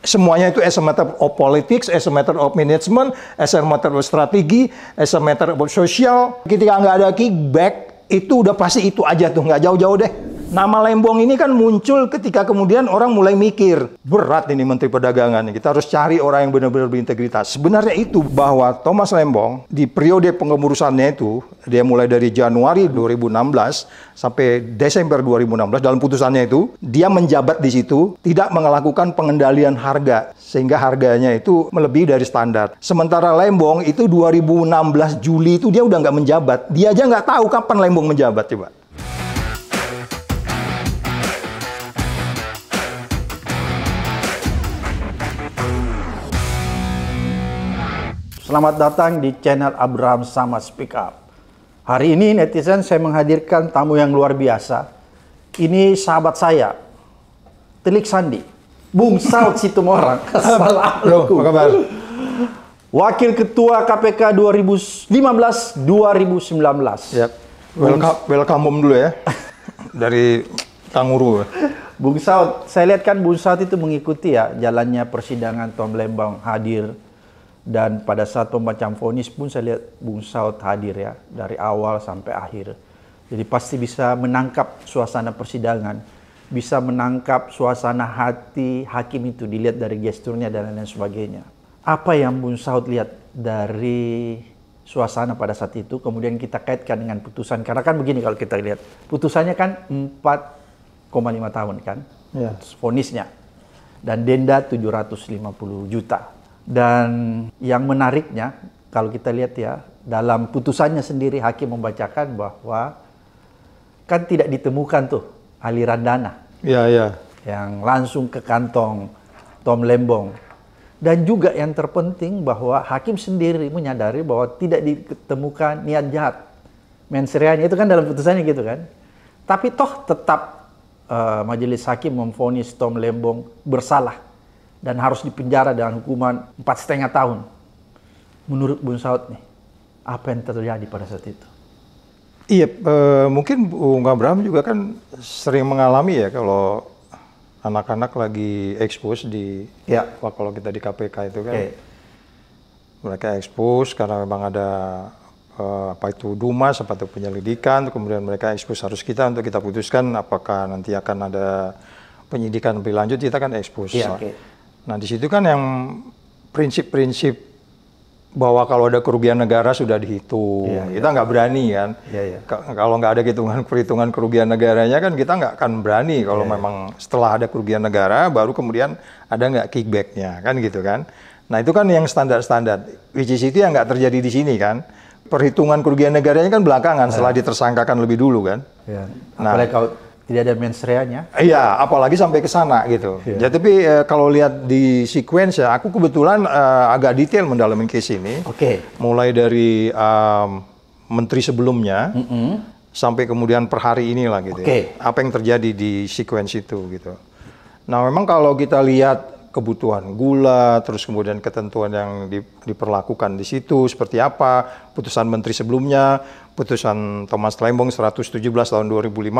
semuanya itu as a matter of politics, as a matter of management, as a matter of strategi, as a matter of social. Ketika nggak ada kickback, itu udah pasti itu aja tuh, nggak jauh-jauh deh. Nama Lembong ini kan muncul ketika kemudian orang mulai mikir, berat ini Menteri Perdagangan, kita harus cari orang yang benar-benar berintegritas. Sebenarnya itu bahwa Thomas Lembong di periode pengemurusannya itu, dia mulai dari Januari 2016 sampai Desember 2016, dalam putusannya itu, dia menjabat di situ, tidak melakukan pengendalian harga, sehingga harganya itu melebihi dari standar. Sementara Lembong itu 2016 Juli itu dia udah nggak menjabat. Dia aja nggak tahu kapan Lembong menjabat, coba. Selamat datang di channel Abraham Samad Speak Up. Hari ini netizen saya menghadirkan tamu yang luar biasa. Ini sahabat saya, Telik Sandi, Bung Saud Situmorang. Assalamualaikum. Apa kabar? Wakil Ketua KPK 2015-2019. Yep. Welcome home dulu ya. Dari Tanguru. Bung Saud, saya lihat kan Bung Saud itu mengikuti ya jalannya persidangan Tom Lembong, hadir. Dan pada saat pembacaan vonis pun saya lihat Bung Saud hadir ya, dari awal sampai akhir. Jadi pasti bisa menangkap suasana persidangan, bisa menangkap suasana hati hakim itu, dilihat dari gesturnya dan lain sebagainya. Apa yang Bung Saud lihat dari suasana pada saat itu, kemudian kita kaitkan dengan putusan. Karena kan begini kalau kita lihat, putusannya kan 4,5 tahun kan, ya, vonisnya. Dan denda 750 juta. Dan yang menariknya, kalau kita lihat ya, dalam putusannya sendiri hakim membacakan bahwa kan tidak ditemukan tuh aliran dana. Ya, ya. Yang langsung ke kantong Tom Lembong. Dan juga yang terpenting bahwa hakim sendiri menyadari bahwa tidak ditemukan niat jahat. Mens reanya itu kan dalam putusannya gitu kan. Tapi toh tetap majelis hakim memvonis Tom Lembong bersalah dan harus dipenjara dengan hukuman 4,5 tahun. Menurut Bung Saud nih, apa yang terjadi pada saat itu? Iya, mungkin Bung Abraham juga kan sering mengalami ya kalau anak-anak lagi expose di, ya, kalau kita di KPK itu kan, mereka expose karena memang ada apa itu Dumas, apa itu penyelidikan, kemudian mereka expose harus kita untuk kita putuskan apakah nanti akan ada penyidikan lebih lanjut, kita kan expose. Ya, Nah, di situ kan yang prinsip-prinsip bahwa kalau ada kerugian negara sudah dihitung. Kita nggak berani kan. Kalau nggak ada perhitungan kerugian negaranya kan kita nggak akan berani. Kalau memang setelah ada kerugian negara, baru kemudian ada nggak kickbacknya, kan gitu kan. Nah, itu kan yang standar-standar. Which is itu yang nggak terjadi di sini kan. Perhitungan kerugian negaranya kan belakangan, setelah ditersangkakan lebih dulu kan. Apalagi kalau tidak ada mens reanya. Iya, apalagi sampai ke sana gitu. Jadi, tapi kalau lihat di sequence ya, aku kebetulan agak detail mendalami case ini. Mulai dari menteri sebelumnya sampai kemudian per hari inilah gitu. Apa yang terjadi di sequence itu gitu. Nah, memang kalau kita lihat kebutuhan gula, terus kemudian ketentuan yang diperlakukan di situ seperti apa, putusan menteri sebelumnya, putusan Thomas Lembong 117 tahun 2015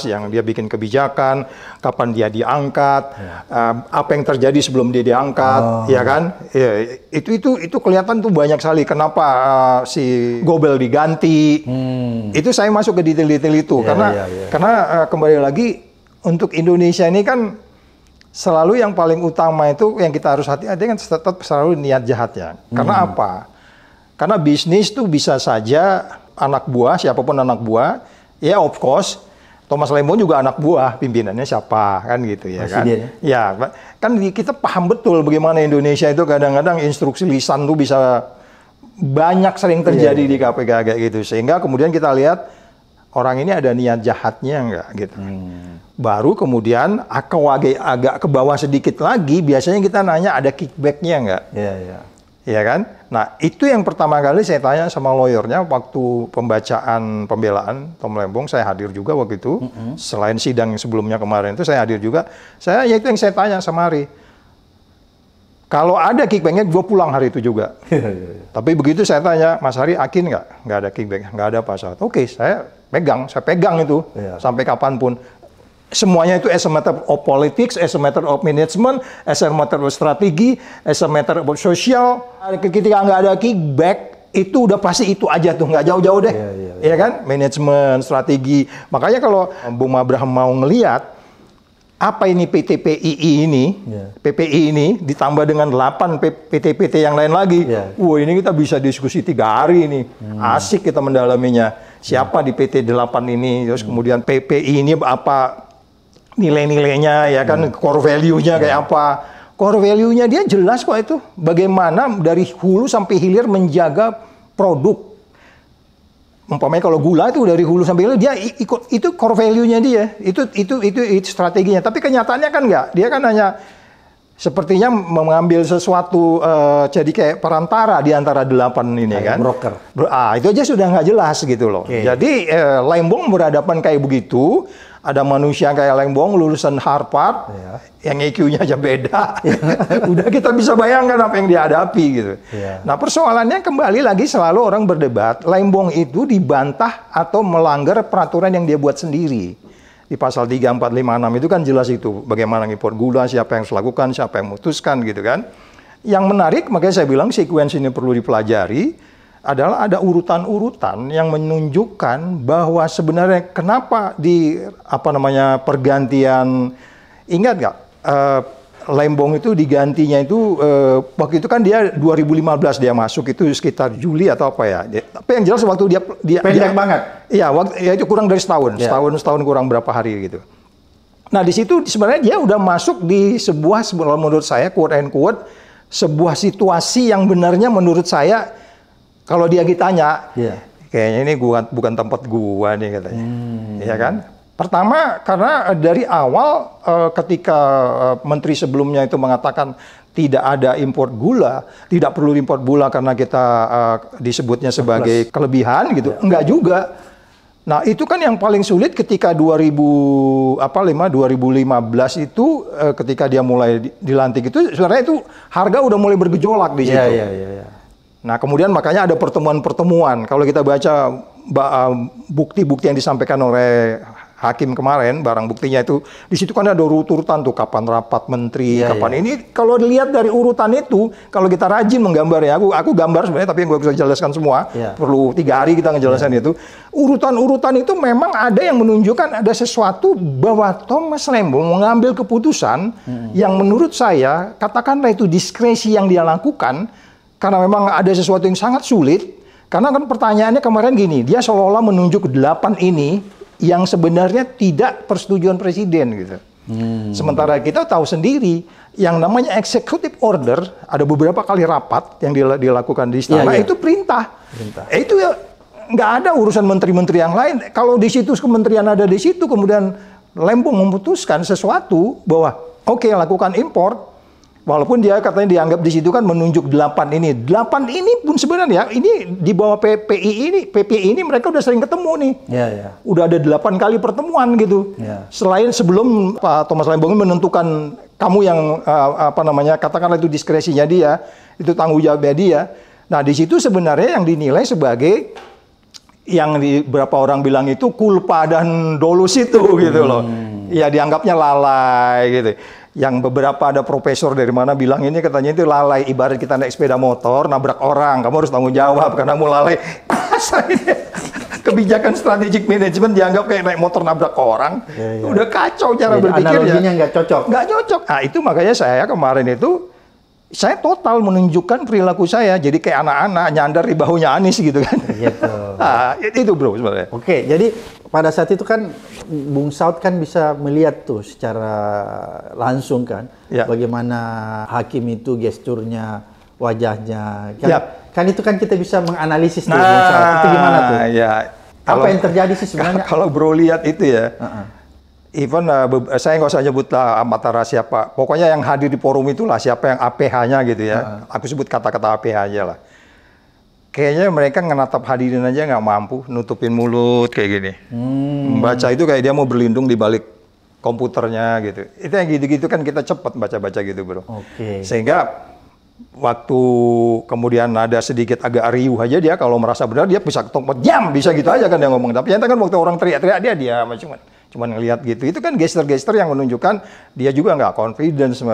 yang dia bikin kebijakan, kapan dia diangkat, apa yang terjadi sebelum dia diangkat, ya kan? Ya, itu kelihatan tuh banyak sekali kenapa si Gobel diganti. Itu saya masuk ke detail-detail itu karena kembali lagi untuk Indonesia ini kan selalu yang paling utama itu yang kita harus hati-hati kan tetap selalu niat jahatnya. Karena apa? Karena bisnis tuh bisa saja anak buah, siapapun anak buah, ya of course, Thomas Lembong juga anak buah, pimpinannya siapa, kan gitu ya kan? Ya, kan kita paham betul bagaimana Indonesia itu kadang-kadang instruksi lisan tuh bisa banyak sering terjadi di KPK kayak gitu. Sehingga kemudian kita lihat orang ini ada niat jahatnya enggak gitu. Baru kemudian agak ke bawah sedikit lagi, biasanya kita nanya ada kickbacknya enggak? Iya kan? Nah, itu yang pertama kali saya tanya sama lawyernya waktu pembacaan pembelaan Tom Lembong, saya hadir juga waktu itu. Selain sidang yang sebelumnya kemarin itu saya hadir juga. Ya itu yang saya tanya sama Ari. Kalau ada kickbacknya, gue pulang hari itu juga. Tapi begitu saya tanya, Mas Ari, yakin nggak? Nggak ada kickback, nggak ada Pak Saud. Oke, saya pegang itu sampai kapanpun. semuanya itu as a matter of politics, as a matter of management, as a matter of strategi, as a matter of social. Ketika nggak ada kickback, itu udah pasti itu aja tuh, nggak jauh-jauh deh. Ya kan? Manajemen, strategi. Makanya kalau Bung Abraham mau ngelihat, apa ini PTPII ini, PPI ini, ditambah dengan 8 PT-PT yang lain lagi. Wah, ini kita bisa diskusi 3 hari ini. Asik kita mendalaminya. Siapa di PT 8 ini, terus kemudian PPI ini apa nilai-nilainya, ya kan, core value-nya kayak apa. Core value-nya dia jelas kok itu. Bagaimana dari hulu sampai hilir menjaga produk. Umpamanya kalau gula itu dari hulu sampai hilir dia ikut, itu core value-nya dia. Itu strateginya. Tapi kenyataannya kan enggak. Dia kan hanya sepertinya mengambil sesuatu jadi kayak perantara di antara 8 ini kan. Broker. Itu aja sudah nggak jelas gitu loh. Jadi Lembong berhadapan kayak begitu. Ada manusia kayak Lembong lulusan Harvard, yang IQ-nya aja beda. Udah kita bisa bayangkan apa yang dihadapi gitu. Nah persoalannya kembali lagi selalu orang berdebat, Lembong itu dibantah atau melanggar peraturan yang dia buat sendiri. Di pasal 3, 4, 5, 6 itu kan jelas itu. Bagaimana ngimpor gula, siapa yang harus lakukan, siapa yang memutuskan gitu kan. Yang menarik, makanya saya bilang sequence ini perlu dipelajari, adalah ada urutan-urutan yang menunjukkan bahwa sebenarnya kenapa di pergantian, ingat nggak Lembong itu digantinya itu waktu itu kan dia 2015 dia masuk itu sekitar Juli atau apa ya. Tapi yang jelas waktu dia pendek banget. Iya, ya itu kurang dari setahun, setahun kurang berapa hari gitu. Nah di situ sebenarnya dia udah masuk di sebuah menurut saya quote and quote sebuah situasi yang benarnya menurut saya kalau dia ditanya, kayaknya ini bukan tempat gua nih katanya, ya kan? Pertama karena dari awal ketika menteri sebelumnya itu mengatakan tidak ada impor gula, tidak perlu impor gula karena kita disebutnya sebagai kelebihan gitu, enggak juga. Nah itu kan yang paling sulit ketika 2015 itu ketika dia mulai dilantik itu sebenarnya itu harga udah mulai bergejolak di situ. Nah, kemudian makanya ada pertemuan-pertemuan. Kalau kita baca bukti-bukti yang disampaikan oleh hakim kemarin, barang buktinya itu, di situ kan ada urutan tuh, kapan rapat menteri, kapan ini. Kalau dilihat dari urutan itu, kalau kita rajin menggambar ya, aku gambar sebenarnya, tapi yang gue bisa jelaskan semua, perlu 3 hari kita ngejelasin itu. Urutan-urutan itu memang ada yang menunjukkan ada sesuatu bahwa Thomas Lembong mengambil keputusan yang menurut saya, katakanlah itu diskresi yang dia lakukan, karena memang ada sesuatu yang sangat sulit. Karena kan pertanyaannya kemarin gini, dia seolah-olah menunjuk 8 ini yang sebenarnya tidak persetujuan presiden gitu. Sementara kita tahu sendiri, yang namanya executive order, ada beberapa kali rapat yang dilakukan di istana, itu perintah. Itu ya nggak ada urusan menteri-menteri yang lain. Kalau di situ kementerian ada di situ, kemudian Lembong memutuskan sesuatu bahwa oke, lakukan impor. Walaupun dia katanya dianggap di situ kan menunjuk 8 ini. 8 ini pun sebenarnya ini di bawah PPI ini mereka udah sering ketemu nih. Udah ada 8 kali pertemuan gitu. Selain sebelum Pak Thomas Lembong menentukan kamu yang katakanlah itu diskresinya dia, itu tanggung jawabnya dia. Nah, di situ sebenarnya yang dinilai sebagai yang beberapa orang bilang itu kulpa dan dolus itu gitu loh. Ya dianggapnya lalai gitu. Yang beberapa ada profesor dari mana bilang ini katanya itu lalai, ibarat kita naik sepeda motor nabrak orang, kamu harus tanggung jawab karena mau lalai. Kebijakan strategic management dianggap kayak naik motor nabrak orang, udah kacau cara berpikirnya. Analoginya nggak cocok. Nggak cocok. Nah itu makanya saya kemarin itu saya total menunjukkan perilaku saya jadi kayak anak-anak nyandar di bahunya Anies gitu kan. Nah, itu bro sebenarnya. Oke, jadi pada saat itu kan Bung Saud kan bisa melihat tuh secara langsung kan bagaimana hakim itu gesturnya, wajahnya. Kan itu kan kita bisa menganalisis tuh Bung Saud. Itu gimana tuh? Apa yang terjadi sih sebenarnya? Kalau bro lihat itu ya. Even saya nggak usah nyebut antara siapa, pokoknya yang hadir di forum itulah siapa yang APH-nya gitu ya. Aku sebut kata-kata APH-nya lah. Kayaknya mereka ngenatap hadirin aja nggak mampu, nutupin mulut kayak gini. Membaca itu kayak dia mau berlindung di balik komputernya gitu. Itu yang gitu-gitu kan kita cepat baca-baca gitu bro. Sehingga waktu kemudian ada sedikit agak riuh aja dia kalau merasa benar dia bisa ketok jam bisa gitu aja kan dia ngomong. Tapi ternyata kan waktu orang teriak-teriak dia diam Cuman ngelihat gitu. Itu kan gesture-gesture yang menunjukkan dia juga nggak confidence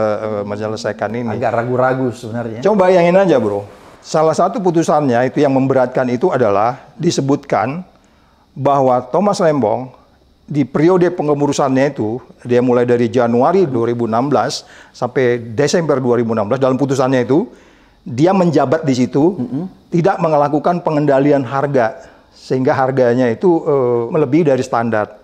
menyelesaikan ini. Agak ragu-ragu sebenarnya. Coba bayangin aja, bro. Salah satu putusannya itu yang memberatkan itu adalah disebutkan bahwa Thomas Lembong di periode pengemburusannya itu, dia mulai dari Januari 2016 sampai Desember 2016, dalam putusannya itu, dia menjabat di situ, tidak melakukan pengendalian harga, sehingga harganya itu melebihi dari standar.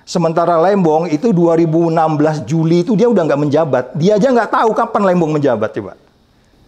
Sementara Lembong itu 2016 Juli itu dia udah nggak menjabat. Dia aja nggak tahu kapan Lembong menjabat, coba.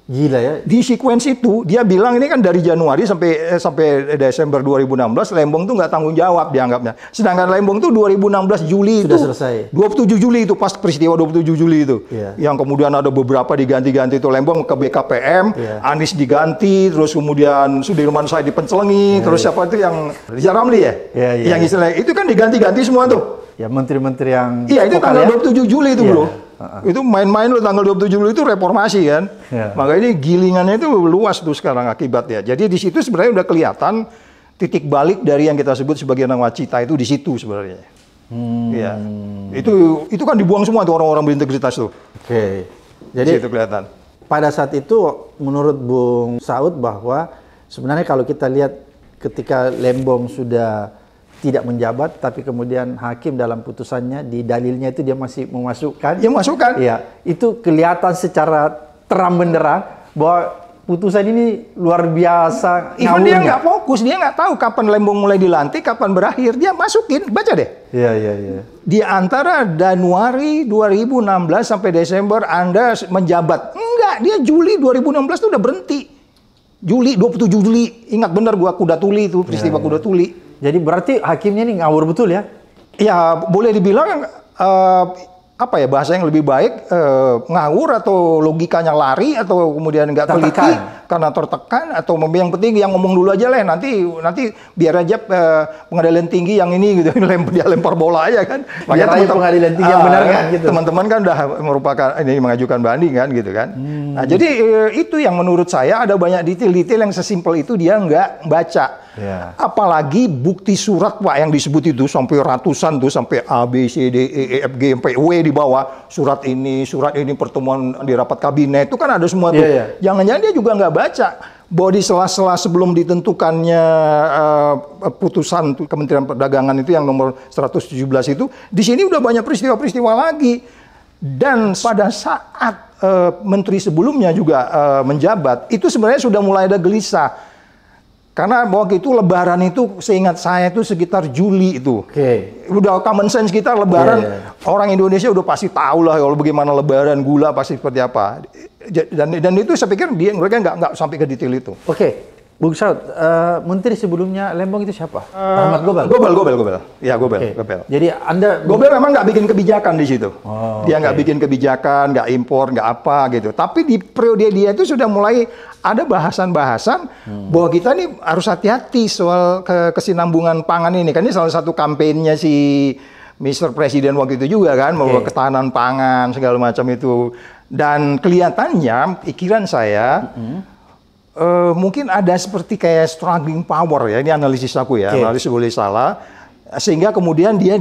Gila ya. Di sequence itu, dia bilang ini kan dari Januari sampai Desember 2016, Lembong tuh nggak tanggung jawab dianggapnya. Sedangkan Lembong tuh 2016 Juli sudah itu, selesai. 27 Juli itu, pas peristiwa 27 Juli itu. Yang kemudian ada beberapa diganti-ganti itu, Lembong ke BKPM, Anies diganti, terus kemudian Sudirman Said dipencelengi, terus siapa itu yang Rizal Ramli ya? Yang istilahnya, itu kan diganti-ganti semua tuh. Ya, menteri-menteri yang... Iya, itu tanggal 27 Juli itu, bro. Itu main-main loh, tanggal 27 Juli itu reformasi kan. Makanya ini gilingannya itu luas tuh sekarang akibatnya. Jadi di situ sebenarnya udah kelihatan titik balik dari yang kita sebut sebagai nawacita itu di situ sebenarnya. Iya. Itu kan dibuang semua tuh orang-orang berintegritas tuh. Oke. Jadi itu kelihatan. Pada saat itu menurut Bung Saud bahwa sebenarnya kalau kita lihat ketika Lembong sudah tidak menjabat, tapi kemudian hakim dalam putusannya di dalilnya itu dia masih memasukkan. Ya masukkan. Iya, itu kelihatan secara terang benderang bahwa putusan ini luar biasa. Even dia nggak fokus, dia nggak tahu kapan Lembong mulai dilantik, kapan berakhir. Dia masukin, baca deh. Iya. Di antara Januari 2016 sampai Desember Anda menjabat. Enggak, dia Juli 2016 itu udah berhenti. Juli, 27 Juli. Ingat benar gua Kuda Tuli itu, peristiwa Kuda Tuli. Jadi berarti hakimnya ini ngawur betul ya? Ya, boleh dibilang apa ya, bahasa yang lebih baik, ngawur atau logikanya lari atau kemudian nggak teliti karena tertekan, atau yang penting yang ngomong dulu aja lah, nanti biar aja pengadilan tinggi yang ini gitu, dia lempar bola aja kan. Biar aja pengadilan tinggi yang benar kan gitu. Teman-teman kan udah merupakan ini mengajukan banding kan gitu kan. Nah, jadi itu yang menurut saya ada banyak detail-detail yang sesimpel itu dia nggak baca. Apalagi bukti surat Pak yang disebut itu sampai ratusan tuh, sampai A, B, C, D, E, F, G, sampai W di bawah. Surat ini pertemuan di rapat kabinet itu kan ada semua tuh. Jangan-jangan dia juga nggak baca bahwa di sela-sela sebelum ditentukannya putusan Kementerian Perdagangan itu yang nomor 117 itu, di sini udah banyak peristiwa-peristiwa lagi. Dan pada saat menteri sebelumnya juga menjabat, itu sebenarnya sudah mulai ada gelisah. Karena waktu itu Lebaran itu, seingat saya itu sekitar Juli itu. Udah common sense kita Lebaran, orang Indonesia udah pasti tahu lah kalau bagaimana Lebaran, gula pasti seperti apa. Dan itu saya pikir mereka nggak sampai ke detail itu. Bung Saud, menteri sebelumnya Lembong itu siapa? Rahmat Gobel. Gobel. Ya, Gobel. Jadi Anda... Gobel memang nggak bikin kebijakan di situ. Dia nggak bikin kebijakan, nggak impor, nggak apa gitu. Tapi di periode dia itu sudah mulai ada bahasan-bahasan bahwa kita nih harus hati-hati soal kesinambungan pangan ini. Kan ini salah satu kampanyenya si Mr. Presiden waktu itu juga kan, bahwa ketahanan pangan segala macam itu. Dan kelihatannya, pikiran saya, mungkin ada seperti kayak struggling power ya, ini analisis aku ya, analisis boleh salah, sehingga kemudian dia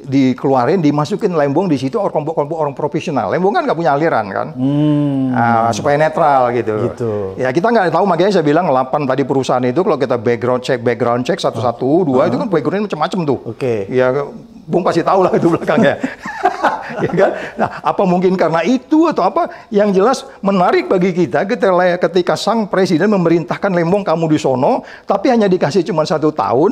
dikeluarin, dimasukin Lembong di situ kelompok-kelompok orang profesional. Lembong kan nggak punya aliran kan, supaya netral gitu. Ya kita nggak tahu, makanya saya bilang 8 tadi perusahaan itu kalau kita background check 1, 2 itu kan backgroundnya macam-macam tuh. Ya Bung pasti tahu lah itu belakangnya. Ya kan? Nah, apa mungkin karena itu atau apa? Yang jelas menarik bagi kita ketika sang presiden memerintahkan Lembong kamu di sono, tapi hanya dikasih cuma 1 tahun.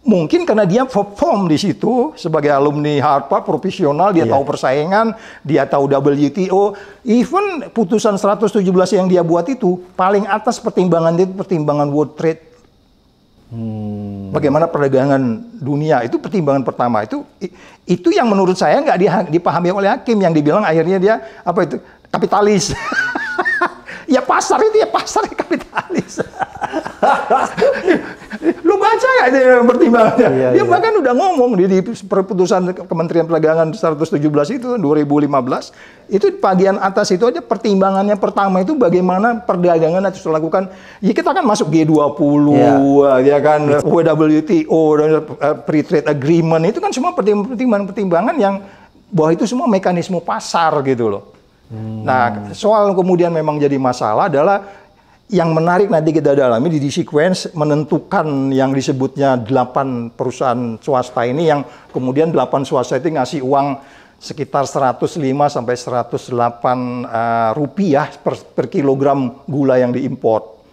Mungkin karena dia perform di situ sebagai alumni Harvard profesional, dia tahu persaingan, dia tahu WTO, even putusan 117 yang dia buat itu paling atas pertimbangan World Trade. Bagaimana perdagangan dunia itu pertimbangan pertama itu yang menurut saya nggak dipahami oleh hakim, yang dibilang akhirnya dia apa itu kapitalis. Ya pasar itu ya pasar kapitalis. Lu baca nggak itu pertimbangannya? Dia bahkan udah ngomong di perputusan Kementerian Perdagangan 117 itu 2015, itu bagian atas itu aja pertimbangannya pertama itu bagaimana perdagangan harus dilakukan. Ya kita kan masuk G20, ya kan, WTO, Free Trade Agreement, itu kan semua pertimbangan yang bahwa itu semua mekanisme pasar gitu loh. Nah, soal kemudian memang jadi masalah adalah yang menarik nanti kita dalami di sequence menentukan yang disebutnya 8 perusahaan swasta ini, yang kemudian 8 swasta itu ngasih uang sekitar 105 sampai 108 rupiah per kilogram gula yang diimpor.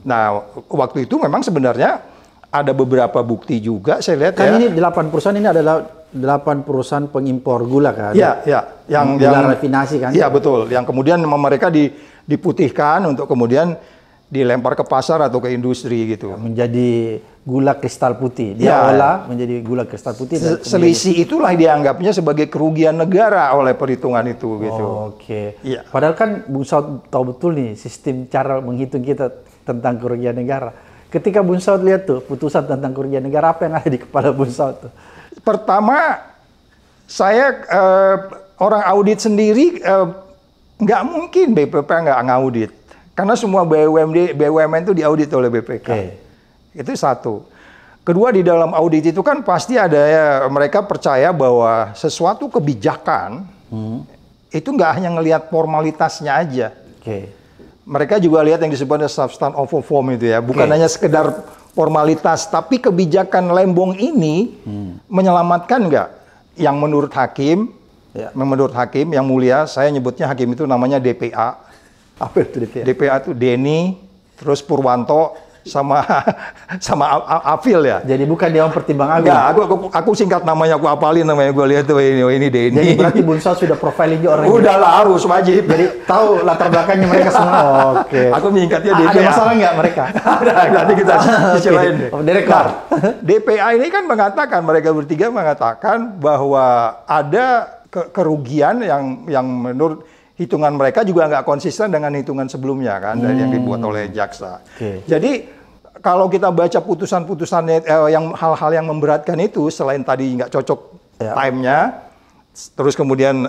Nah, waktu itu memang sebenarnya ada beberapa bukti juga saya lihat kan ini 8 perusahaan ini adalah 8 perusahaan pengimpor gula kan? Iya, yang rafinasi kan? Iya, betul. Yang kemudian mereka diputihkan untuk kemudian dilempar ke pasar atau ke industri gitu. Menjadi gula kristal putih. Dia olah menjadi gula kristal putih. Selisih itulah dianggapnya sebagai kerugian negara oleh perhitungan itu gitu. Oke. Ya. Padahal kan Bung Saud tahu betul nih sistem cara menghitung kita tentang kerugian negara. Ketika Bung Saud lihat tuh putusan tentang kerugian negara, apa yang ada di kepala Bung Saud tuh? Pertama, saya orang audit sendiri nggak mungkin BPK nggak ngaudit. Karena semua BUMN itu diaudit oleh BPK. Itu satu. Kedua, di dalam audit itu kan pasti ada mereka percaya bahwa sesuatu kebijakan itu nggak hanya ngelihat formalitasnya aja. Mereka juga lihat yang disebut substance over form itu ya. Bukan hanya sekedar formalitas, tapi kebijakan Lembong ini menyelamatkan nggak? Yang menurut hakim yang mulia, saya nyebutnya hakim itu namanya DPA. Apa itu DPA? DPA itu Denny, terus Purwanto, sama Afil ya. Jadi bukan Dewan Pertimbangan Agung? Enggak, aku singkat namanya, aku apalin namanya, gue lihat tuh ini Denny. Jadi berarti Bung Saud sudah profiling orang. Udah lah, harus wajib. Jadi tahu latar belakangnya mereka semua. Oke. Aku menyingkatnya DPA. Ada masalah nggak mereka? Nanti kita cicilin deh. Direkam. DPA ini kan mereka bertiga mengatakan bahwa ada kerugian yang menurut hitungan mereka juga nggak konsisten dengan hitungan sebelumnya kan dari yang dibuat oleh jaksa. Jadi kalau kita baca putusan-putusannya yang hal-hal yang memberatkan itu, selain tadi nggak cocok time-nya, terus kemudian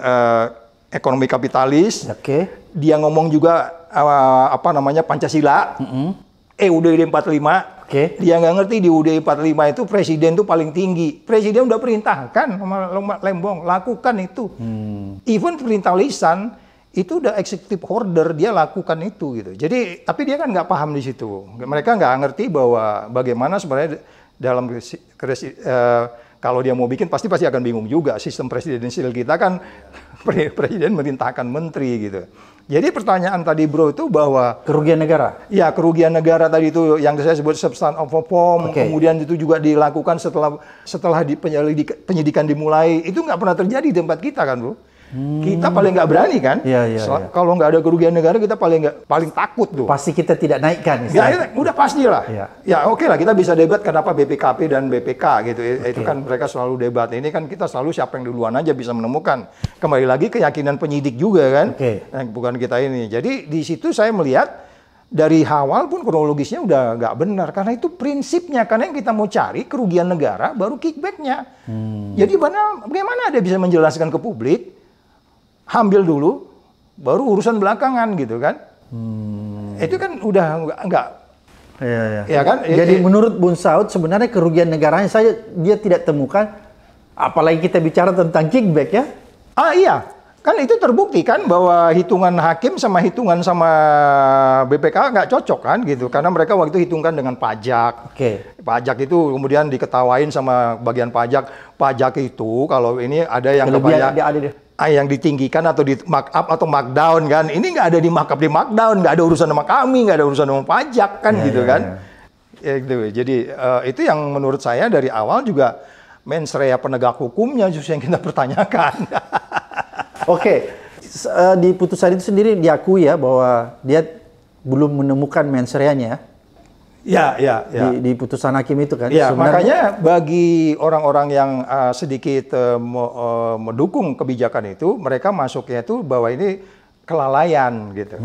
ekonomi kapitalis, dia ngomong juga Pancasila, UUD 45. Dia nggak ngerti di UUD 45 itu presiden itu paling tinggi. Presiden udah perintahkan sama Lembong lakukan itu. Even perintah lisan itu udah executive order, dia lakukan itu gitu. Jadi tapi dia kan nggak paham di situ. Mereka nggak ngerti bahwa bagaimana sebenarnya dalam kalau dia mau bikin pasti akan bingung juga. Sistem presidensial kita kan presiden merintahkan menteri gitu. Jadi pertanyaan tadi bro itu bahwa kerugian negara. Ya, kerugian negara tadi itu yang saya sebut substance of form, kemudian itu juga dilakukan setelah penyidikan dimulai. Itu nggak pernah terjadi di tempat kita kan, bro. Kita paling nggak berani kan? Kalau nggak ada kerugian negara kita paling takut tuh. Pasti kita tidak naikkan. Ya, udah pastilah. Ya oke lah, kita bisa debat kenapa BPKP dan BPK gitu. Itu kan mereka selalu debat. Ini kan kita selalu siapa yang duluan aja bisa menemukan. Kembali lagi keyakinan penyidik juga kan, bukan kita ini. Jadi di situ saya melihat dari awal pun kronologisnya udah nggak benar karena itu prinsipnya, karena yang kita mau cari kerugian negara baru kickbacknya. Jadi bagaimana dia bisa menjelaskan ke publik? Ambil dulu, baru urusan belakangan gitu kan? Itu kan udah nggak. Ya kan? Jadi menurut Bung Saud sebenarnya kerugian negaranya dia tidak temukan, apalagi kita bicara tentang kickback ya? Iya, kan itu terbukti kan bahwa hitungan hakim sama BPK nggak cocok kan gitu, karena mereka waktu itu hitungkan dengan pajak. Pajak itu kemudian diketawain sama bagian pajak. Pajak itu kalau ini ada yang yang ditinggikan atau di markup atau markdown kan, ini nggak ada di markdown, nggak ada urusan sama kami, nggak ada urusan sama pajak kan kan. Gitu. Jadi itu yang menurut saya dari awal juga mens rea penegak hukumnya justru yang kita pertanyakan. Di putusan itu sendiri diakui ya bahwa dia belum menemukan mens rea-nya. Di putusan hakim itu kan. Ya, makanya bagi orang-orang yang sedikit mendukung kebijakan itu, mereka masuknya itu bahwa ini kelalaian gitu.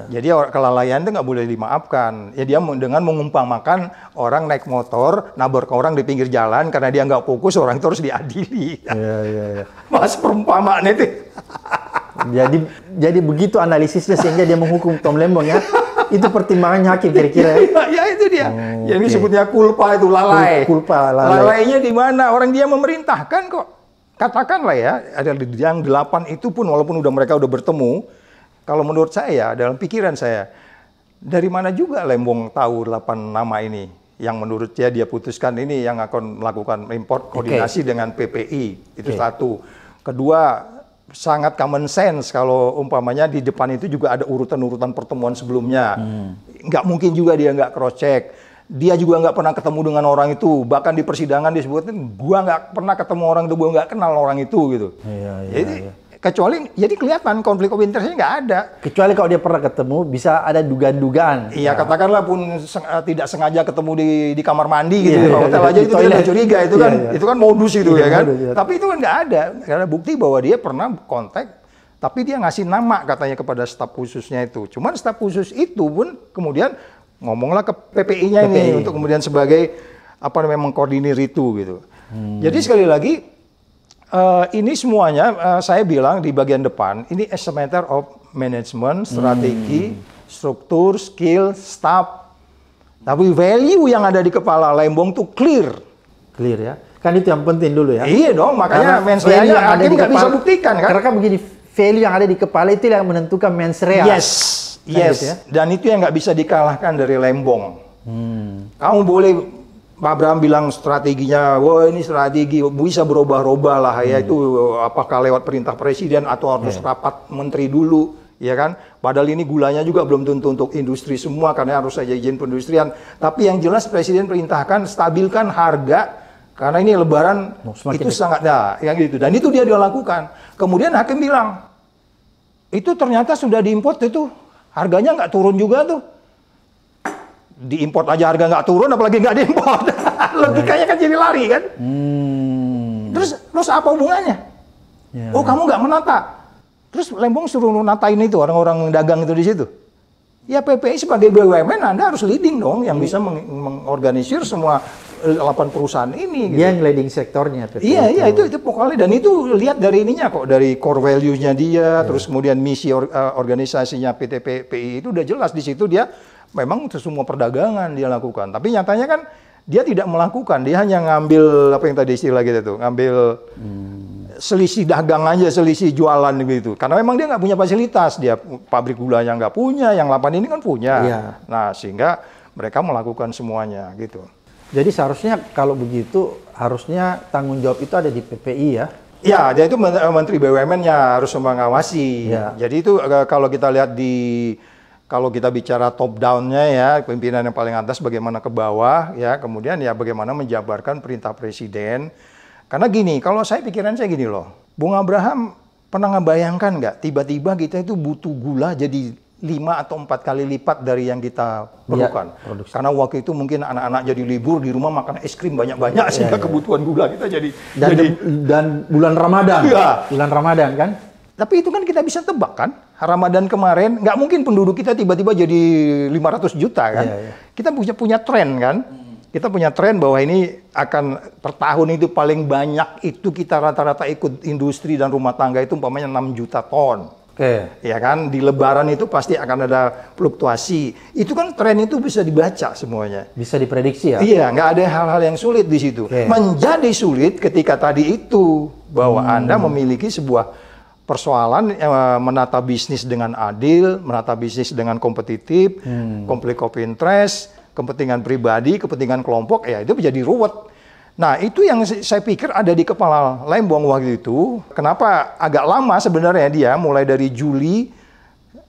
Jadi kelalaian itu nggak boleh dimaafkan. Ya dia dengan mengumpamakan orang naik motor nabrak orang di pinggir jalan karena dia nggak fokus, orang itu harus diadili. Mas perumpamaan itu. Jadi begitu analisisnya sehingga dia menghukum Tom Lembong ya. Itu pertimbangannya hakim kira-kira. Ya itu dia. Yang disebutnya kulpa itu lalai. Lalainya di mana? Orang dia memerintahkan kok. Katakanlah ya, ada yang 8 itu pun walaupun mereka udah bertemu, kalau menurut saya, dalam pikiran saya, dari mana juga Lembong tahu 8 nama ini? Yang menurut dia putuskan ini yang akan melakukan import koordinasi dengan PPI. Itu satu. Kedua, sangat common sense kalau umpamanya di depan itu juga ada urutan-urutan pertemuan sebelumnya. Nggak mungkin juga dia nggak cross-check. Dia juga nggak pernah ketemu dengan orang itu. Bahkan di persidangan disebutin, gua nggak pernah ketemu orang itu, gua nggak kenal orang itu gitu. Kecuali, jadi kelihatan konflik of interest-nya nggak ada. Kecuali kalau dia pernah ketemu, bisa ada dugaan-dugaan. Iya, katakanlah pun tidak sengaja ketemu di kamar mandi gitu. Hotel aja itu dia curiga, itu kan modus itu ya kan. Tapi itu kan nggak ada. Karena bukti bahwa dia pernah kontak, tapi dia ngasih nama katanya kepada staf khususnya itu. Cuman staf khusus itu pun kemudian ngomonglah ke PPI-nya ini untuk kemudian sebagai mengkoordinir itu gitu. Jadi sekali lagi ini semuanya saya bilang di bagian depan ini as a matter of management, strategi, struktur, skill, staff. Tapi value yang ada di kepala Lembong tuh clear ya. Kan itu yang penting dulu ya. Iya dong, makanya mens rea hakim nggak bisa buktikan kan. Karena begini, value yang ada di kepala itu yang menentukan mens rea. Yes, gitu ya? Dan itu yang nggak bisa dikalahkan dari Lembong. Kamu boleh, Pak Abraham bilang strateginya, wah ini strategi bisa berubah-ubah lah ya, itu apakah lewat perintah presiden atau harus rapat menteri dulu, ya kan? Padahal ini gulanya juga belum tentu untuk industri semua karena harus saja izin perindustrian. Tapi yang jelas presiden perintahkan stabilkan harga karena ini Lebaran itu sangat yang gitu. Dan itu dia lakukan. Kemudian hakim bilang itu ternyata sudah diimport itu. Harganya nggak turun juga tuh. Diimport aja harga nggak turun, apalagi nggak diimport. Logikanya kan jadi lari kan. Terus apa hubungannya? Oh kamu nggak menata. Terus Lembong suruh natain itu orang-orang dagang itu di situ. Ya PPI sebagai BUMN Anda harus leading dong, yang bisa mengorganisir semua 8 perusahaan ini. Dia yang leading sektornya. Iya, itu pokoknya. Dan itu lihat dari ininya kok, dari core values-nya dia, terus kemudian misi organisasinya PT PPI itu udah jelas di situ dia memang semua perdagangan dia lakukan. Tapi nyatanya kan dia tidak melakukan, dia hanya ngambil apa yang tadi istilah kita tuh, ngambil selisih dagang aja, selisih jualan gitu. Karena memang dia nggak punya fasilitas, dia pabrik gulanya nggak punya, yang 8 ini kan punya. Nah, sehingga mereka melakukan semuanya gitu. Jadi seharusnya kalau begitu, harusnya tanggung jawab itu ada di PPI ya? Ya, jadi itu Menteri BUMN-nya harus mengawasi. Jadi itu kalau kita lihat kalau kita bicara top down-nya ya, pimpinan yang paling atas bagaimana ke bawah ya, kemudian ya bagaimana menjabarkan perintah presiden. Karena gini, kalau pikiran saya gini loh, Bung Abraham pernah ngebayangkan nggak tiba-tiba kita itu butuh gula jadi 5 atau 4 kali lipat dari yang kita perlukan. Karena waktu itu mungkin anak-anak jadi libur di rumah makan es krim banyak-banyak sehingga kebutuhan gula kita dan bulan Ramadan. Bulan Ramadan kan? Tapi itu kan kita bisa tebak kan? Ramadan kemarin nggak mungkin penduduk kita tiba-tiba jadi 500 juta kan? Kita punya tren kan? Kita punya tren bahwa ini akan per tahun itu paling banyak itu kita rata-rata ikut industri dan rumah tangga itu umpamanya 6 juta ton. Ya kan, di Lebaran itu pasti akan ada fluktuasi. Itu kan tren itu bisa dibaca semuanya. Bisa diprediksi ya? Iya, nggak ada hal-hal yang sulit di situ. Menjadi sulit ketika tadi itu bahwa Anda memiliki sebuah persoalan menata bisnis dengan adil, menata bisnis dengan kompetitif, konflik of interest, kepentingan pribadi, kepentingan kelompok, ya itu menjadi ruwet. Nah, itu yang saya pikir ada di kepala Lembong waktu itu. Kenapa agak lama sebenarnya dia, mulai dari Juli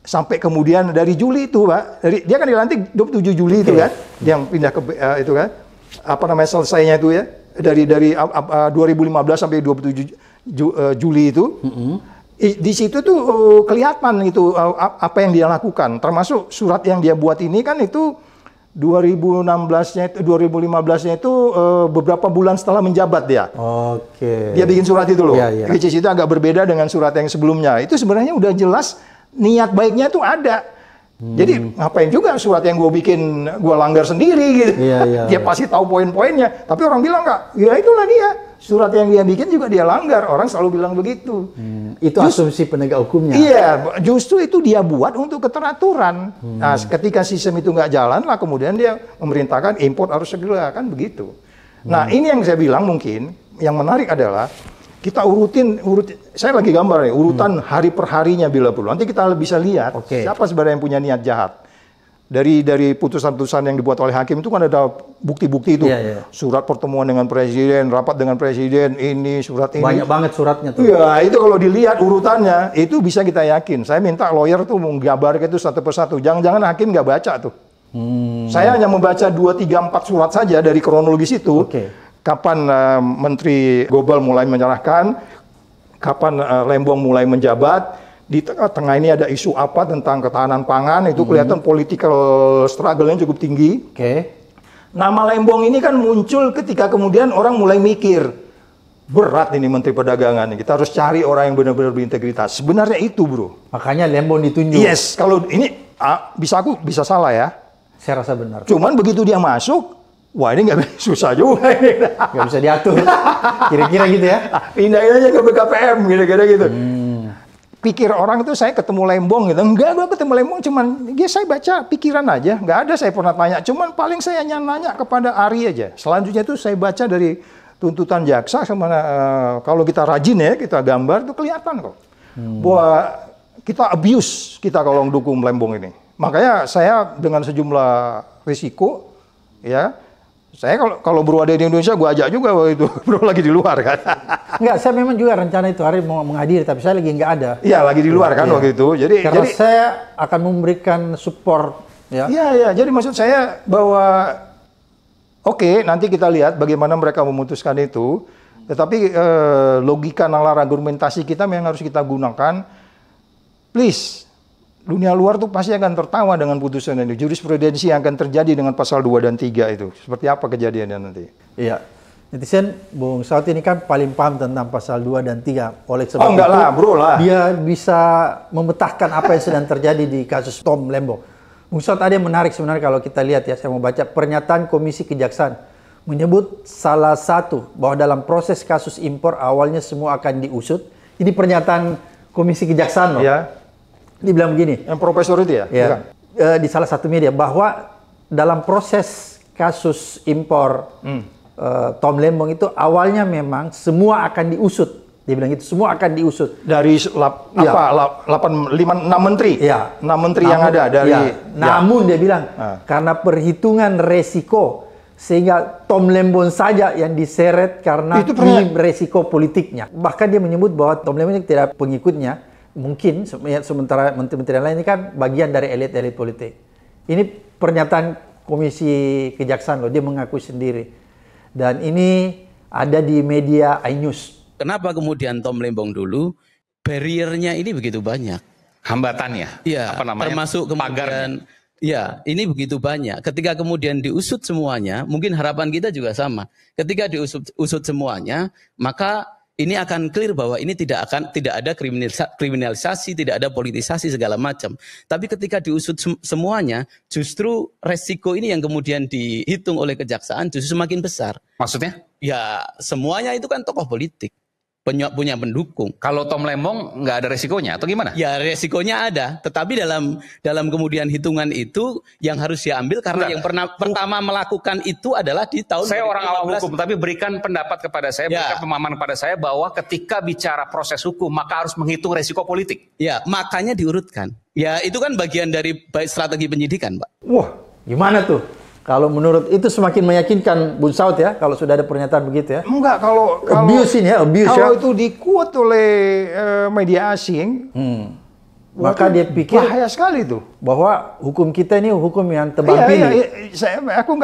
sampai kemudian dari Juli itu, Pak. Dia kan dilantik 27 Juli itu kan, yang pindah ke itu kan. Selesainya itu ya. Dari 2015 sampai 27 Juli itu. Di situ tuh kelihatan itu apa yang dia lakukan. Termasuk surat yang dia buat ini kan itu 2015-nya itu beberapa bulan setelah menjabat dia. Dia bikin surat itu loh. Which is itu agak berbeda dengan surat yang sebelumnya. Itu sebenarnya udah jelas niat baiknya tuh ada. Jadi ngapain juga surat yang gue bikin gue langgar sendiri gitu. Dia pasti tahu poin-poinnya. Tapi orang bilang nggak, ya itulah dia. Surat yang dia bikin juga dia langgar. Orang selalu bilang begitu. Itu asumsi penegak hukumnya. Iya, justru itu dia buat untuk keteraturan. Nah, ketika sistem itu nggak jalan lah, kemudian dia memerintahkan import harus segera, kan begitu. Nah, ini yang saya bilang mungkin yang menarik adalah kita urutin, saya lagi gambar nih, urutan hari per harinya bila perlu. Nanti kita bisa lihat siapa sebenarnya yang punya niat jahat. Dari putusan-putusan yang dibuat oleh hakim itu kan ada bukti-bukti itu. Surat pertemuan dengan presiden, rapat dengan presiden, ini, surat ini. Banyak banget suratnya tuh. Iya, itu kalau dilihat urutannya, itu bisa kita yakin. Saya minta lawyer tuh menggambar itu satu persatu. Jangan-jangan hakim nggak baca tuh. Saya hanya membaca 2, 3, 4 surat saja dari kronologis itu. Kapan Menteri Gobal mulai menyerahkan, kapan Lembong mulai menjabat, di tengah-tengah ini ada isu apa tentang ketahanan pangan, itu kelihatan political struggle-nya cukup tinggi. Nama Lembong ini kan muncul ketika kemudian orang mulai mikir, berat ini Menteri Perdagangan, kita harus cari orang yang benar-benar berintegritas. Sebenarnya itu, bro. Makanya Lembong ditunjuk. Yes, kalau ini aku bisa salah ya. Saya rasa benar. Cuman begitu dia masuk, wah ini nggak susah juga. Nggak bisa diatur. Kira-kira gitu ya. Pindahin aja ke BKPM, kira-kira gitu. Pikir orang itu saya ketemu Lembong gitu. Enggak, gue ketemu Lembong cuman, ya saya baca pikiran aja. Nggak ada saya pernah tanya. Cuman paling saya nanya kepada Ari aja. Selanjutnya itu saya baca dari tuntutan jaksa. Kalau kita rajin ya, kita gambar, itu kelihatan kok. Bahwa kita abuse kita kalau mendukung Lembong ini. Makanya saya dengan sejumlah risiko, ya, saya kalau bro ada di Indonesia, gue ajak juga waktu itu. Bro lagi di luar kan. Enggak, saya memang juga rencana itu hari mau menghadiri, tapi saya lagi nggak ada. Iya, lagi di luar kan waktu itu. Karena saya akan memberikan support. Iya. Jadi maksud saya bahwa oke, nanti kita lihat bagaimana mereka memutuskan itu. Tetapi logika nalar argumentasi kita memang harus kita gunakan. Please. Dunia luar tuh pasti akan tertawa dengan putusan ini. Jurisprudensi yang akan terjadi dengan pasal 2 dan 3 itu. Seperti apa kejadiannya nanti? Iya. Netizen, Bung Saud ini kan paling paham tentang pasal 2 dan 3. Oleh sebab enggak itu, lah, bro lah. Dia bisa memetakan apa yang sedang terjadi di kasus Tom Lembong. Bung Saud, ada yang menarik sebenarnya kalau kita lihat ya. Saya mau baca pernyataan Komisi Kejaksaan. Menyebut salah satu bahwa dalam proses kasus impor awalnya semua akan diusut. Ini pernyataan Komisi Kejaksaan loh. Iya. Dia bilang begini. Yang profesor itu ya? Di salah satu media bahwa dalam proses kasus impor Tom Lembong itu awalnya memang semua akan diusut. Dia bilang itu semua akan diusut. Dari 6 menteri? Iya. 6 menteri yang ada dari. Namun dia bilang karena perhitungan resiko sehingga Tom Lembong saja yang diseret karena resiko politiknya. Bahkan dia menyebut bahwa Tom Lembong tidak pengikutnya. Mungkin sementara menteri-menteri lain ini kan bagian dari elit-elit politik. Ini pernyataan Komisi Kejaksaan loh, dia mengakui sendiri. Dan ini ada di media iNews. Kenapa kemudian Tom Lembong dulu barriernya ini begitu banyak? Hambatannya? Iya, termasuk kemudian ya, ini begitu banyak. Ketika kemudian diusut semuanya, mungkin harapan kita juga sama. Ketika diusut semuanya, maka ini akan clear bahwa ini tidak ada kriminalisasi, tidak ada politisasi segala macam. Tapi ketika diusut semuanya, justru resiko ini yang kemudian dihitung oleh kejaksaan justru semakin besar. Maksudnya? Ya, semuanya itu kan tokoh politik. Punya pendukung. Kalau Tom Lembong nggak ada resikonya atau gimana? Ya resikonya ada, tetapi dalam kemudian hitungan itu yang harus diambil karena yang pertama melakukan itu adalah di tahun. Saya orang awam hukum, tapi berikan pendapat kepada saya, berikan pemahaman kepada saya bahwa ketika bicara proses hukum maka harus menghitung resiko politik. Ya, makanya diurutkan. Ya itu kan bagian dari strategi penyidikan, Pak. Wah, gimana tuh? Kalau menurut itu semakin meyakinkan Bung Saud ya, kalau sudah ada pernyataan begitu ya. Enggak, kalau abuse ini ya, abuse kalau ya. itu dikuat oleh media asing, maka dia pikir bahaya sekali itu. Bahwa hukum kita ini hukum yang tebang pilih. Aku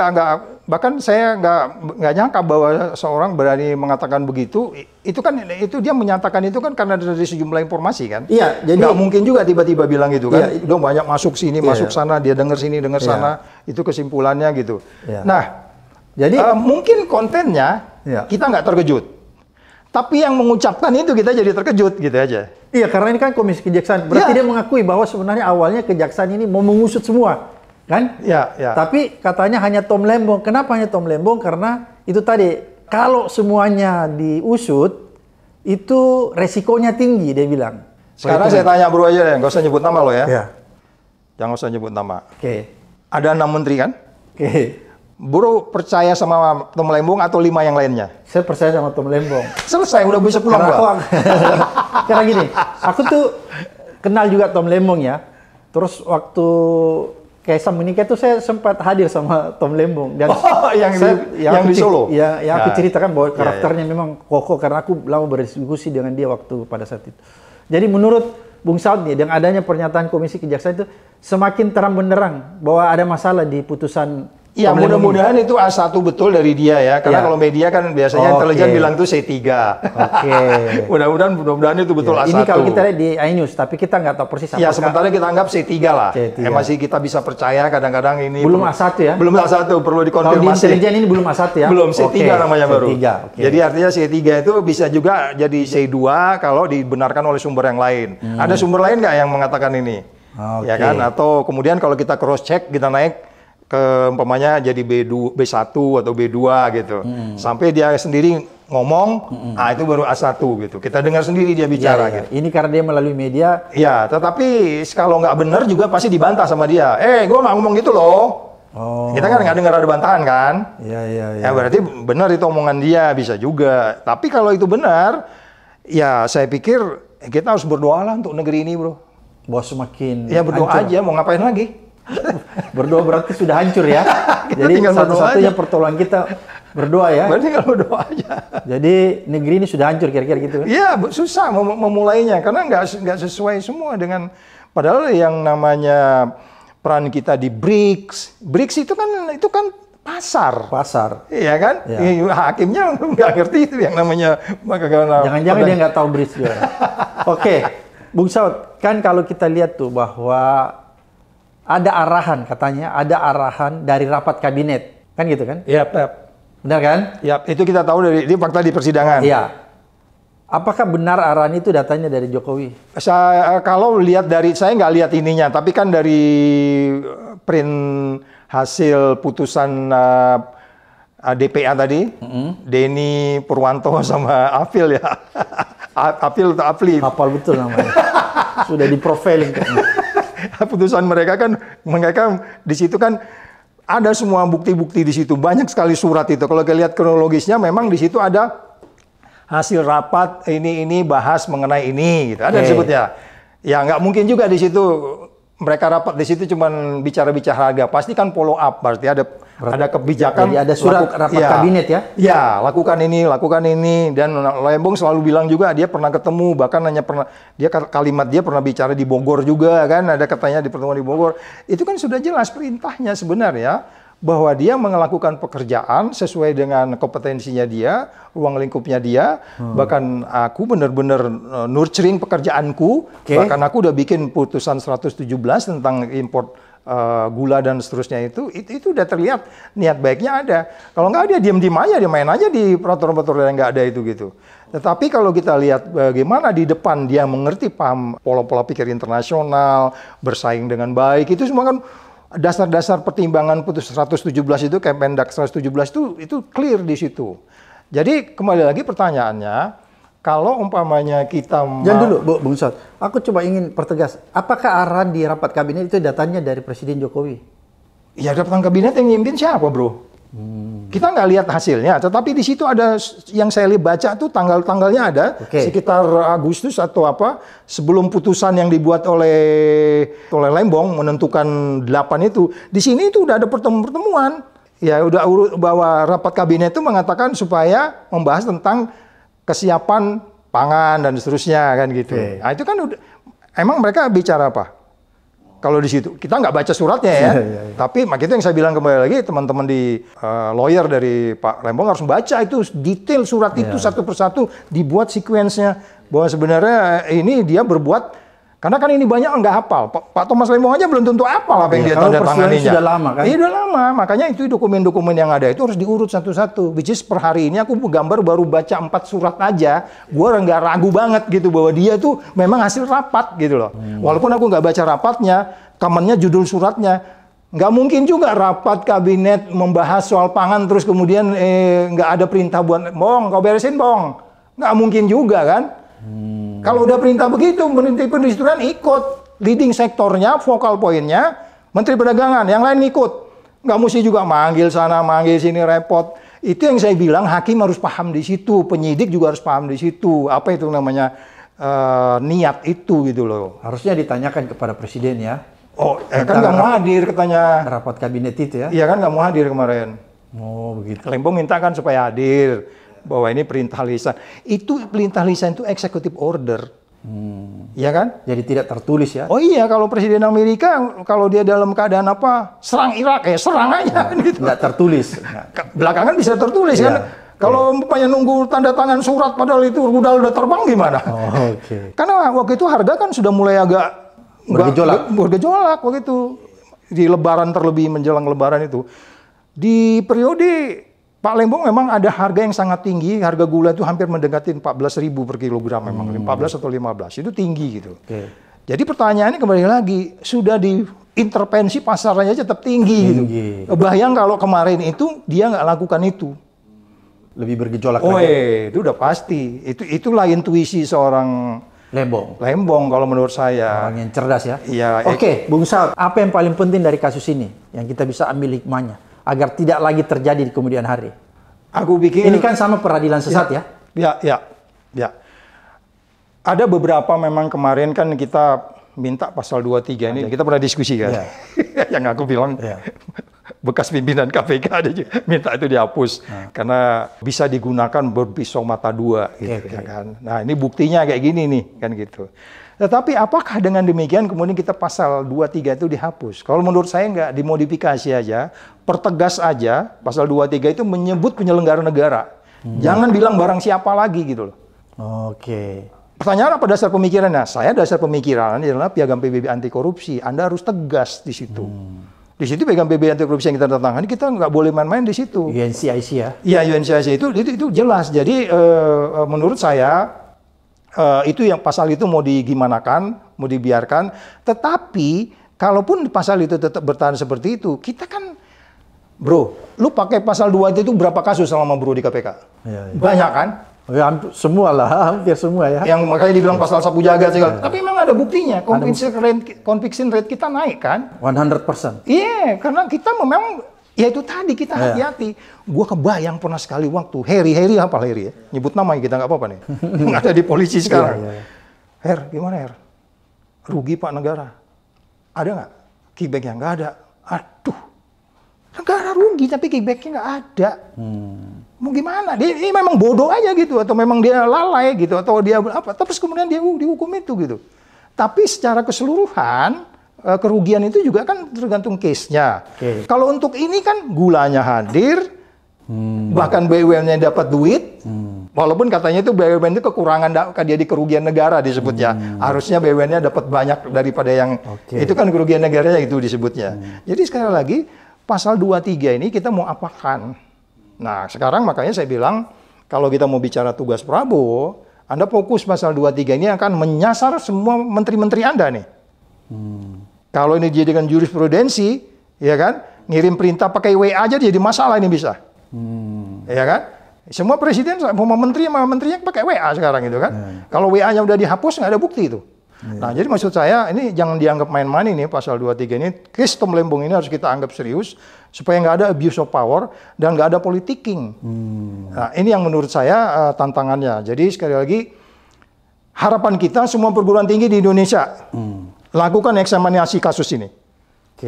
bahkan saya nggak nyangka bahwa seorang berani mengatakan begitu. Itu dia menyatakan itu kan karena dari sejumlah informasi kan. Iya, jadi nggak mungkin juga tiba-tiba bilang itu kan. Udah banyak masuk sini, masuk sana, dia dengar sini, dengar sana. Itu kesimpulannya gitu. Nah, jadi mungkin kontennya kita nggak terkejut. Tapi yang mengucapkan itu kita jadi terkejut gitu aja. Iya, karena ini kan Komisi Kejaksaan. Berarti dia mengakui bahwa sebenarnya awalnya Kejaksaan ini mau mengusut semua, kan? Iya, iya. Tapi katanya hanya Tom Lembong. Kenapa hanya Tom Lembong? Karena itu tadi, kalau semuanya diusut, itu resikonya tinggi, dia bilang. Sekarang saya tanya Bro aja deh, nggak usah nyebut nama lo ya. Iya. Jangan usah nyebut nama. Oke. Ada 6 menteri kan? Oke. Bro percaya sama Tom Lembong atau 5 yang lainnya? Saya percaya sama Tom Lembong. Selesai, udah bisa pulang gua. Karena gini, aku tuh kenal juga Tom Lembong ya. Terus waktu Kaisang menikah itu saya sempat hadir sama Tom Lembong. Dan yang di Solo? Ya, yang aku ceritakan bahwa karakternya memang kokoh karena aku lama berdiskusi dengan dia waktu pada saat itu. Jadi menurut Bung Saud nih, dengan adanya pernyataan Komisi Kejaksaan itu semakin terang benderang bahwa ada masalah di putusan. Ya mudah-mudahan itu A1 betul dari dia ya, karena kalau media kan biasanya intelijen bilang itu C3. Oke. Mudah-mudahan itu betul A1. Ini kalau kita lihat di iNews, tapi kita nggak tahu persis. Ya sementara kita anggap C3 lah. Masih kita bisa percaya kadang-kadang ini. Belum A1 ya? Belum A1, perlu dikonfirmasi. Kalau di intelijen ini belum A1 ya? Belum, C3 namanya baru. C3, Jadi artinya C3 itu bisa juga jadi C2 kalau dibenarkan oleh sumber yang lain. Ada sumber lain nggak yang mengatakan ini? Ya kan? Atau kemudian kalau kita cross check, kita naik ke umpamanya jadi B1 atau B2 gitu. Sampai dia sendiri ngomong, itu baru A1 gitu. Kita dengar sendiri dia bicara gitu. Ini karena dia melalui media. Ya, tetapi kalau nggak benar juga pasti dibantah sama dia. Gue nggak ngomong gitu loh. Kita kan nggak dengar ada bantahan kan? Iya. Ya berarti benar itu omongan dia, bisa juga. Tapi kalau itu benar, ya saya pikir kita harus berdoa lah untuk negeri ini, bro. Bahwa semakin ya berdoa hancur. Aja, mau ngapain lagi? Berdoa berarti sudah hancur ya. Jadi satu-satunya pertolongan kita berdoa ya. Berarti kalau berdoa aja. Jadi negeri ini sudah hancur kira-kira gitu. Iya, susah memulainya karena nggak sesuai semua dengan padahal yang namanya peran kita di BRICS. BRICS itu kan pasar. Iya kan? Ya. Hakimnya nggak ngerti itu yang namanya. Jangan-jangan dia nggak tahu BRICS juga. Oke, Bung Saud, kan kalau kita lihat tuh bahwa ada arahan katanya, ada arahan dari rapat kabinet, kan gitu kan? Iya, benar kan? Ya, itu kita tahu dari fakta di persidangan. Iya. Apakah benar arahan itu datanya dari Jokowi? Kalau lihat dari, saya nggak lihat ininya, tapi kan dari print hasil putusan DPA tadi, Denny Purwanto sama Afil ya. Afil atau Afli. Hafal betul namanya. Sudah di profiling. Putusan mereka di situ kan ada semua bukti-bukti di situ, banyak sekali surat itu. Kalau kita lihat kronologisnya, memang di situ ada hasil rapat ini bahas mengenai ini, gitu. Ada disebutnya. Ya nggak mungkin juga di situ mereka rapat di situ cuman bicara-bicara harga, pasti kan follow up, berarti ada kebijakan. Jadi ada surat rapat kabinet ya? Ya, lakukan ini, dan Lembong selalu bilang juga dia pernah ketemu, bahkan kalimat dia pernah bicara di Bogor juga kan, ada katanya di pertemuan di Bogor. Itu kan sudah jelas perintahnya sebenarnya bahwa dia melakukan pekerjaan sesuai dengan kompetensinya dia, ruang lingkupnya dia. Bahkan aku benar-benar nurturing pekerjaanku. Bahkan aku udah bikin putusan 117 tentang import gula dan seterusnya itu udah terlihat niat baiknya ada. Kalau nggak ada diem aja, dia main aja di peraturan-peraturan yang nggak ada itu gitu. Tetapi kalau kita lihat bagaimana di depan dia mengerti, paham pola-pola pikir internasional, bersaing dengan baik, itu semua kan dasar-dasar pertimbangan putus 117 itu, Kemendak 117 itu clear di situ. Jadi kembali lagi pertanyaannya, kalau umpamanya kita jangan dulu, Bung Saud. Aku coba ingin pertegas, apakah arahan di rapat kabinet itu datangnya dari Presiden Jokowi? Ya, rapat kabinet yang nyimpin siapa, bro? Kita nggak lihat hasilnya, tetapi di situ ada yang saya baca tuh tanggal-tanggalnya ada sekitar Agustus atau apa, sebelum putusan yang dibuat oleh Lembong menentukan 8 itu. Di sini itu udah ada pertemuan. Ya udah bahwa rapat kabinet itu mengatakan supaya membahas tentang kesiapan pangan dan seterusnya kan gitu. Nah itu kan udah, emang mereka bicara apa? Kalau di situ kita nggak baca suratnya ya, tapi makanya itu yang saya bilang kembali lagi, teman-teman di lawyer dari Pak Lembong harus baca itu detail surat itu satu persatu, dibuat sequence-nya bahwa sebenarnya ini dia berbuat Karena kan ini banyak nggak hafal. Pak Thomas Lembong aja belum tentu hafal apa yang dia tanda tanganinya. Sudah lama kan? Iya, udah lama. Makanya itu dokumen-dokumen yang ada itu harus diurut satu-satu. Which is per hari ini aku gambar baru baca 4 surat aja. Gue nggak ragu banget gitu bahwa dia tuh memang hasil rapat gitu loh. Walaupun aku nggak baca rapatnya, kamennya judul suratnya. Nggak mungkin juga rapat kabinet membahas soal pangan terus kemudian nggak ada perintah buat Bong, kau beresin Bong. Nggak mungkin juga kan? Kalau udah perintah begitu, Menteri Perindustrian ikut. Leading sektornya, vokal poinnya, Menteri Perdagangan, yang lain ikut. Nggak mesti juga manggil sana, manggil sini, repot. Itu yang saya bilang, hakim harus paham di situ. Penyidik juga harus paham di situ. Apa itu namanya niat itu gitu loh. Harusnya ditanyakan kepada Presiden ya. Oh, kan nggak mau hadir katanya. Rapat kabinet itu ya? Iya kan nggak mau hadir kemarin. Oh begitu. Lembong minta kan supaya hadir. Bahwa ini perintah lisan. Itu perintah lisan itu executive order. Iya kan? Jadi tidak tertulis ya? Oh iya, kalau Presiden Amerika, kalau dia dalam keadaan apa, serang Irak, serang aja. Gitu. Nggak tertulis. Belakangan bisa tertulis kan? Kalau umpamanya nunggu tanda tangan surat padahal itu udah terbang gimana? Oh, oke. Karena waktu itu harga kan sudah mulai agak bergejolak waktu itu. Di Lebaran terlebih menjelang Lebaran itu. Di periode Pak Lembong memang ada harga yang sangat tinggi, harga gula itu hampir mendekati 14.000 per kilogram memang, 14 atau 15, itu tinggi gitu. Jadi pertanyaannya kembali lagi, sudah diintervensi pasarnya aja tetap tinggi gitu. Bayang kalau kemarin itu dia nggak lakukan itu. Lebih bergejolak lagi. Itu udah pasti. Itulah intuisi seorang Lembong kalau menurut saya. Orang yang cerdas ya. Iya. Oke, Bung Saud, apa yang paling penting dari kasus ini yang kita bisa ambil hikmahnya agar tidak lagi terjadi di kemudian hari? Aku pikir ini kan sama peradilan sesat ya? Ya. Ada beberapa memang kemarin kan kita minta pasal 23 ini, kita pernah diskusi kan. Yang aku bilang bekas pimpinan KPK ada juga minta itu dihapus karena bisa digunakan berpisau mata dua gitu ya kan. Nah, ini buktinya kayak gini nih kan gitu. Tetapi apakah dengan demikian kemudian kita pasal 23 itu dihapus? Kalau menurut saya nggak, dimodifikasi aja, pertegas aja, pasal 23 itu menyebut penyelenggara negara. Jangan bilang barang siapa lagi gitu loh. Pertanyaan apa dasar pemikirannya? Saya dasar pemikiran adalah Piagam PBB anti korupsi. Anda harus tegas di situ. Di situ Piagam PBB anti korupsi yang kita tangani, kita nggak boleh main-main di situ. UNCIC ya? Iya, UNCIC itu jelas. Jadi menurut saya, itu yang pasal itu mau digimanakan, mau dibiarkan. Tetapi kalaupun pasal itu tetap bertahan seperti itu, kita kan, bro, lu pakai pasal 2 itu berapa kasus selama bro di KPK? Banyak kan? Ya, semua lah, hampir semua ya. Yang makanya dibilang pasal sapu jagat segala. Tapi memang ada buktinya. Conviction rate kita naik kan? 100%. Iya, karena kita memang ya itu tadi kita hati-hati. Gua kebayang pernah sekali waktu Heri apa Heri ya? Nyebut nama kita nggak apa-apa nih. Ada di polisi sekarang. Her, gimana Her? Rugi Pak negara. Ada nggak? Kickbacknya nggak ada. Aduh, negara rugi tapi kickbacknya nggak ada. Mau gimana? Dia memang bodoh aja gitu, atau memang dia lalai gitu, atau dia apa? Terus kemudian dia dihukum itu gitu. Tapi secara keseluruhan kerugian itu juga kan tergantung case-nya. Kalau untuk ini kan gulanya hadir, bahkan BUMN-nya dapat duit, walaupun katanya itu BUMN itu kekurangan dia di kerugian negara disebutnya. Harusnya BUMN-nya dapat banyak daripada yang itu kan kerugian negaranya itu disebutnya. Jadi sekali lagi pasal 23 ini kita mau apakan? Nah sekarang makanya saya bilang kalau kita mau bicara tugas Prabowo, Anda fokus pasal 23 ini akan menyasar semua menteri-menteri Anda nih. Kalau ini dijadikan jurisprudensi, ya kan, ngirim perintah pakai WA aja jadi masalah ini bisa. Ya kan? Semua presiden, semua menteri sama menterinya pakai WA sekarang itu kan. Kalau WA-nya udah dihapus nggak ada bukti itu. Nah, jadi maksud saya ini jangan dianggap main-main ini pasal 23 ini. Case Tom Lembong ini harus kita anggap serius supaya nggak ada abuse of power dan nggak ada politicking. Nah, ini yang menurut saya tantangannya. Jadi sekali lagi harapan kita semua perguruan tinggi di Indonesia lakukan eksaminasi kasus ini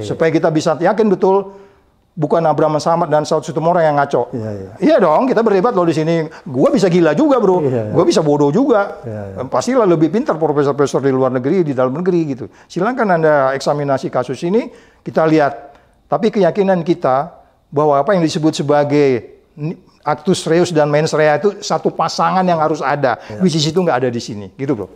supaya kita bisa yakin betul bukan Abraham Samad dan Saud Situmorang yang ngaco. Iya dong, kita berdebat loh di sini. Gua bisa gila juga, bro. Gua bisa bodoh juga. Pastilah lebih pintar profesor-profesor di luar negeri, di dalam negeri gitu. Silakan Anda eksaminasi kasus ini, kita lihat. Tapi keyakinan kita bahwa apa yang disebut sebagai actus reus dan mens rea itu satu pasangan yang harus ada. Which is itu nggak ada di sini, gitu bro.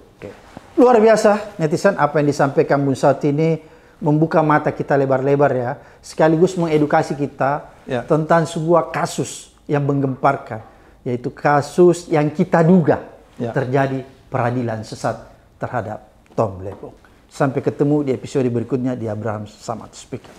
Luar biasa netizen, apa yang disampaikan Bung Saud ini membuka mata kita lebar-lebar ya, sekaligus mengedukasi kita tentang sebuah kasus yang menggemparkan, yaitu kasus yang kita duga terjadi peradilan sesat terhadap Tom Lembong. Sampai ketemu di episode berikutnya di Abraham Samad Speaker.